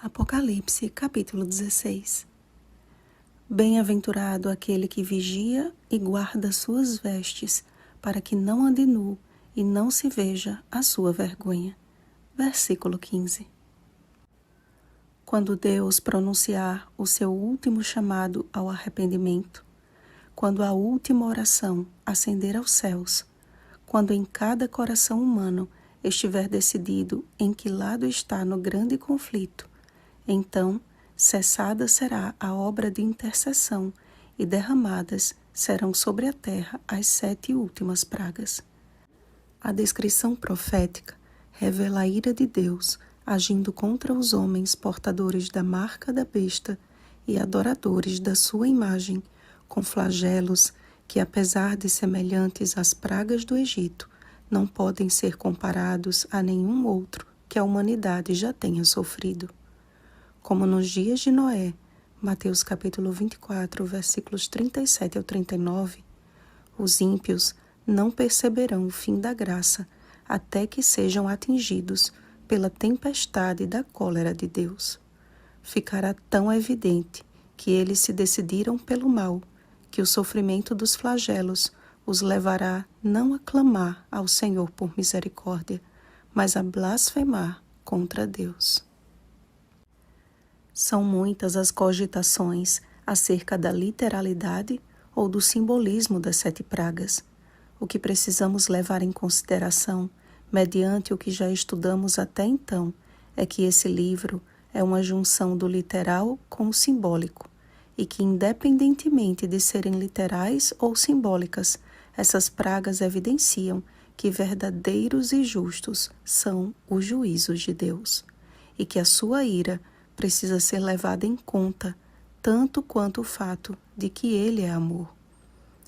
Apocalipse, capítulo 16. Bem-aventurado aquele que vigia e guarda suas vestes, para que não ande nu e não se veja a sua vergonha. Versículo 15. Quando Deus pronunciar o seu último chamado ao arrependimento, quando a última oração ascender aos céus, quando em cada coração humano estiver decidido em que lado está no grande conflito, então cessada será a obra de intercessão e derramadas serão sobre a terra as 7 últimas pragas. A descrição profética revela a ira de Deus agindo contra os homens portadores da marca da besta e adoradores da sua imagem, com flagelos que, apesar de semelhantes às pragas do Egito, não podem ser comparados a nenhum outro que a humanidade já tenha sofrido. Como nos dias de Noé, Mateus capítulo 24, versículos 37 ao 39, os ímpios não perceberão o fim da graça até que sejam atingidos pela tempestade da cólera de Deus. Ficará tão evidente que eles se decidiram pelo mal, que o sofrimento dos flagelos os levará não a clamar ao Senhor por misericórdia, mas a blasfemar contra Deus. São muitas as cogitações acerca da literalidade ou do simbolismo das 7 pragas. O que precisamos levar em consideração, mediante o que já estudamos até então, é que esse livro é uma junção do literal com o simbólico, e que, independentemente de serem literais ou simbólicas, essas pragas evidenciam que verdadeiros e justos são os juízos de Deus, e que a sua ira precisa ser levada em conta, tanto quanto o fato de que Ele é amor.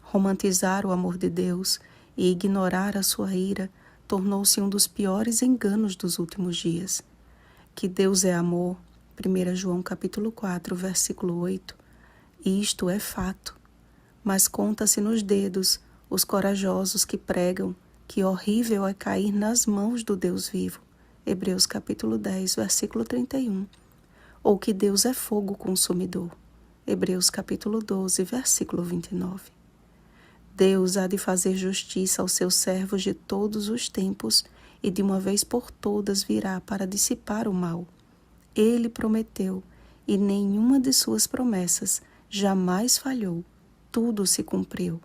Romantizar o amor de Deus e ignorar a sua ira tornou-se um dos piores enganos dos últimos dias. Que Deus é amor, 1 João capítulo 4, versículo 8, isto é fato, mas conta-se nos dedos os corajosos que pregam que horrível é cair nas mãos do Deus vivo, Hebreus capítulo 10, versículo 31, ou que Deus é fogo consumidor, Hebreus capítulo 12, versículo 29. Deus há de fazer justiça aos seus servos de todos os tempos e de uma vez por todas virá para dissipar o mal. Ele prometeu e nenhuma de suas promessas jamais falhou, tudo se cumpriu.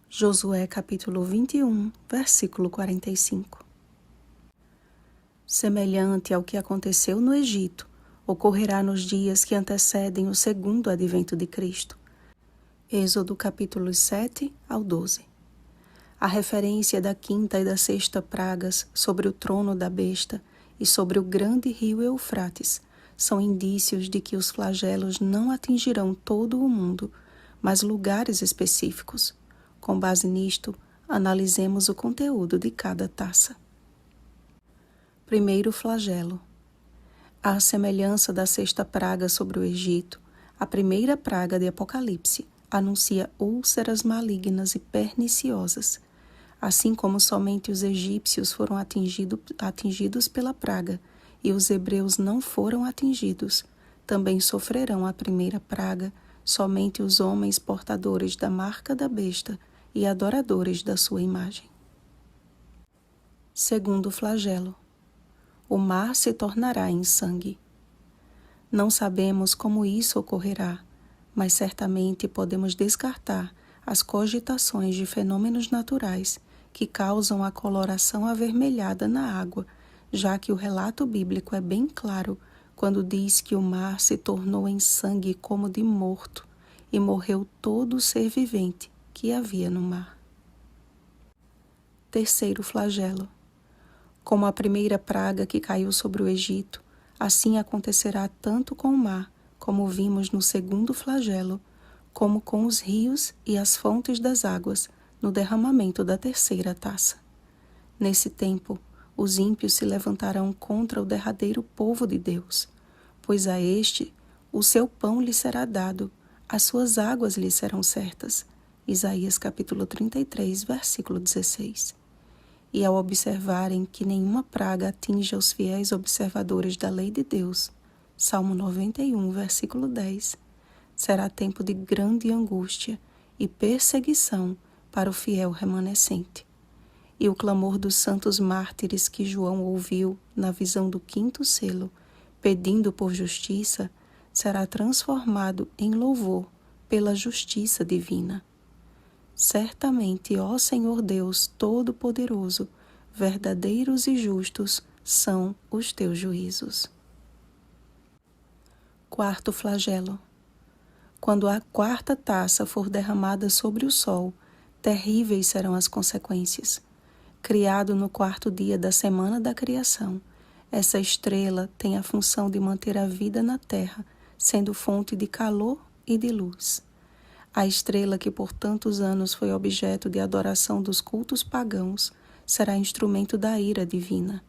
Josué capítulo 21, versículo 45. Semelhante ao que aconteceu no Egito, ocorrerá nos dias que antecedem o segundo advento de Cristo. Êxodo capítulos 7 ao 12. A referência da 5ª e da 6ª pragas sobre o trono da besta e sobre o grande rio Eufrates são indícios de que os flagelos não atingirão todo o mundo, mas lugares específicos. Com base nisto, analisemos o conteúdo de cada taça. Primeiro flagelo. À semelhança da 6ª praga sobre o Egito, a primeira praga de Apocalipse anuncia úlceras malignas e perniciosas. Assim como somente os egípcios foram atingidos pela praga e os hebreus não foram atingidos, também sofrerão a primeira praga somente os homens portadores da marca da besta e adoradores da sua imagem. Segundo flagelo. O mar se tornará em sangue. Não sabemos como isso ocorrerá, mas certamente podemos descartar as cogitações de fenômenos naturais que causam a coloração avermelhada na água, já que o relato bíblico é bem claro quando diz que o mar se tornou em sangue como de morto e morreu todo o ser vivente que havia no mar. Terceiro flagelo. Como a primeira praga que caiu sobre o Egito, assim acontecerá tanto com o mar, como vimos no segundo flagelo, como com os rios e as fontes das águas, no derramamento da terceira taça. Nesse tempo, os ímpios se levantarão contra o derradeiro povo de Deus, pois a este o seu pão lhe será dado, as suas águas lhe serão certas. Isaías capítulo 33, versículo 16. E ao observarem que nenhuma praga atinge os fiéis observadores da lei de Deus, Salmo 91, versículo 10, será tempo de grande angústia e perseguição para o fiel remanescente. E o clamor dos santos mártires que João ouviu na visão do quinto selo, pedindo por justiça, será transformado em louvor pela justiça divina. Certamente, ó Senhor Deus Todo-Poderoso, verdadeiros e justos são os teus juízos. Quarto flagelo. Quando a quarta taça for derramada sobre o sol, terríveis serão as consequências. Criado no quarto dia da semana da criação, essa estrela tem a função de manter a vida na terra, sendo fonte de calor e de luz. A estrela que por tantos anos foi objeto de adoração dos cultos pagãos, será instrumento da ira divina.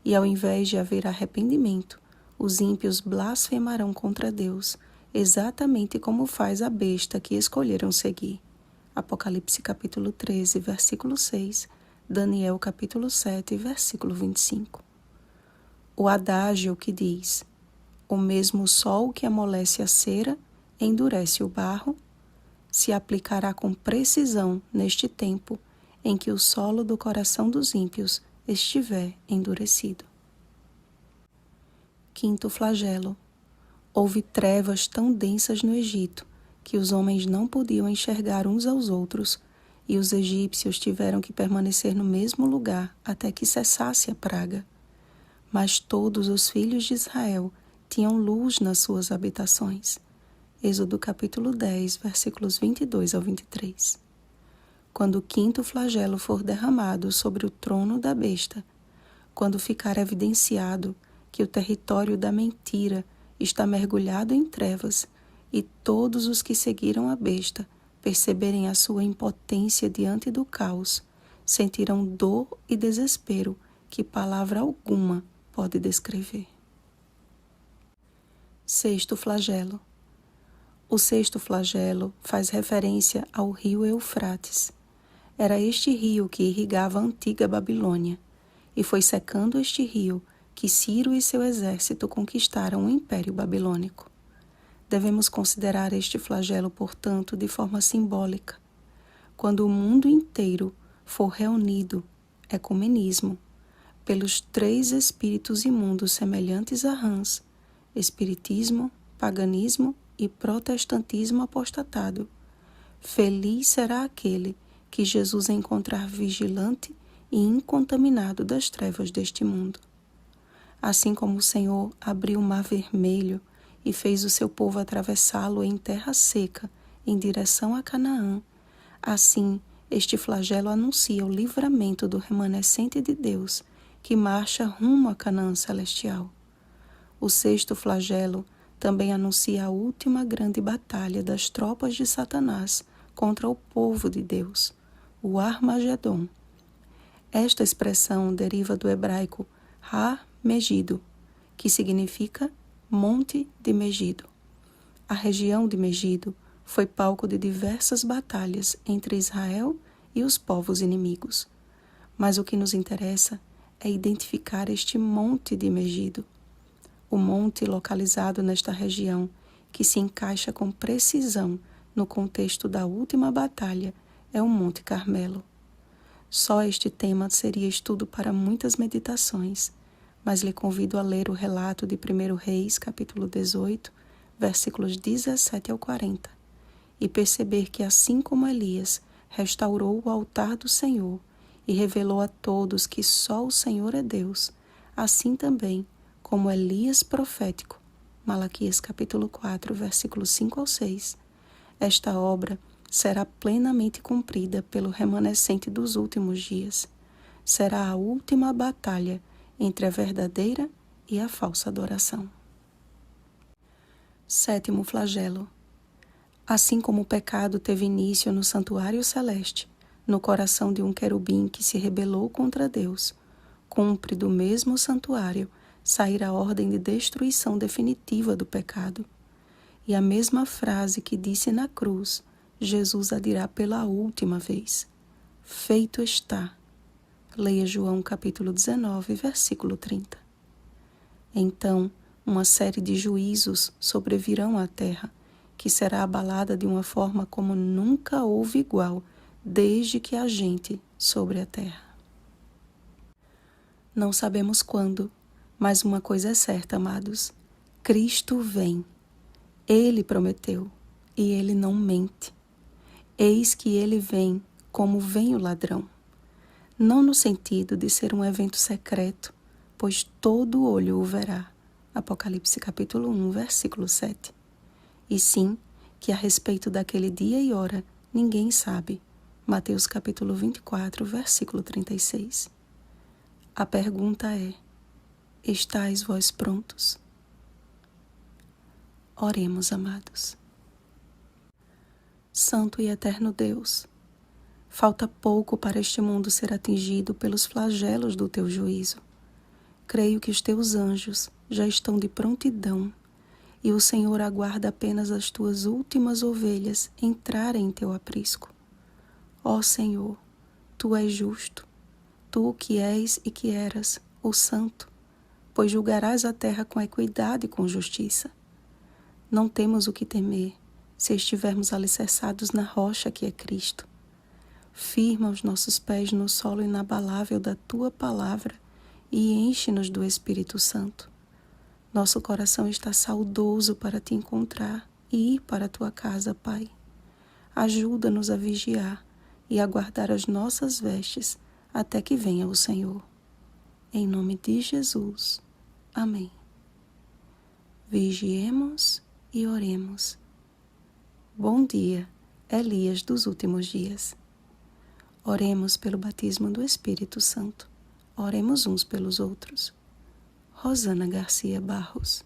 E ao invés de haver arrependimento, os ímpios blasfemarão contra Deus, exatamente como faz a besta que escolheram seguir. Apocalipse capítulo 13, versículo 6, Daniel capítulo 7, versículo 25. O adágio que diz: o mesmo sol que amolece a cera, endurece o barro, se aplicará com precisão neste tempo em que o solo do coração dos ímpios estiver endurecido. Quinto flagelo. Houve trevas tão densas no Egito que os homens não podiam enxergar uns aos outros, e os egípcios tiveram que permanecer no mesmo lugar até que cessasse a praga. Mas todos os filhos de Israel tinham luz nas suas habitações. Êxodo capítulo 10, versículos 22 ao 23. Quando o quinto flagelo for derramado sobre o trono da besta, quando ficar evidenciado que o território da mentira está mergulhado em trevas e todos os que seguiram a besta perceberem a sua impotência diante do caos, sentirão dor e desespero que palavra alguma pode descrever. Sexto flagelo. O sexto flagelo faz referência ao rio Eufrates. Era este rio que irrigava a antiga Babilônia, e foi secando este rio que Ciro e seu exército conquistaram o Império Babilônico. Devemos considerar este flagelo, portanto, de forma simbólica. Quando o mundo inteiro for reunido, ecumenismo, pelos três espíritos imundos semelhantes a rãs, espiritismo, paganismo e protestantismo apostatado, feliz será aquele que Jesus encontrar vigilante e incontaminado das trevas deste mundo. Assim como o Senhor abriu o Mar Vermelho e fez o seu povo atravessá-lo em terra seca, em direção a Canaã, assim este flagelo anuncia o livramento do remanescente de Deus, que marcha rumo a Canaã celestial. O sexto flagelo também anuncia a última grande batalha das tropas de Satanás contra o povo de Deus, o Esta expressão deriva do hebraico Ha-Megido, que significa Monte de Megido. A região de Megido foi palco de diversas batalhas entre Israel e os povos inimigos. Mas o que nos interessa é identificar este Monte de Megido. O monte localizado nesta região, que se encaixa com precisão no contexto da última batalha, é o Monte Carmelo. Só este tema seria estudo para muitas meditações, mas lhe convido a ler o relato de 1 Reis, capítulo 18, versículos 17 ao 40, e perceber que assim como Elias restaurou o altar do Senhor e revelou a todos que só o Senhor é Deus, assim também, como Elias profético, Malaquias capítulo 4, versículos 5 ao 6, esta obra será plenamente cumprida pelo remanescente dos últimos dias. Será a última batalha entre a verdadeira e a falsa adoração. Sétimo flagelo. Assim como o pecado teve início no santuário celeste, no coração de um querubim que se rebelou contra Deus, cumpre do mesmo santuário sair a ordem de destruição definitiva do pecado. E a mesma frase que disse na cruz, Jesus a dirá pela última vez: feito está. Leia João capítulo 19, versículo 30. Então, uma série de juízos sobrevirão à terra, que será abalada de uma forma como nunca houve igual desde que há gente sobre a terra. Não sabemos quando, mas uma coisa é certa, amados: Cristo vem. Ele prometeu, e ele não mente. Eis que ele vem como vem o ladrão. Não no sentido de ser um evento secreto, pois todo olho o verá. Apocalipse capítulo 1, versículo 7. E sim, que a respeito daquele dia e hora ninguém sabe. Mateus capítulo 24, versículo 36. A pergunta é: estais vós prontos? Oremos, amados. Santo e eterno Deus, falta pouco para este mundo ser atingido pelos flagelos do teu juízo. Creio que os teus anjos já estão de prontidão e o Senhor aguarda apenas as tuas últimas ovelhas entrarem em teu aprisco. Ó Senhor, tu és justo, tu que és e que eras, o Santo, pois julgarás a terra com equidade e com justiça. Não temos o que temer se estivermos alicerçados na rocha que é Cristo. Firma os nossos pés no solo inabalável da Tua palavra e enche-nos do Espírito Santo. Nosso coração está saudoso para Te encontrar e ir para a Tua casa, Pai. Ajuda-nos a vigiar e a guardar as nossas vestes até que venha o Senhor. Em nome de Jesus. Amém. Vigiemos e oremos. Bom dia, Elias dos últimos dias. Oremos pelo batismo do Espírito Santo. Oremos uns pelos outros. Rosana Garcia Barros.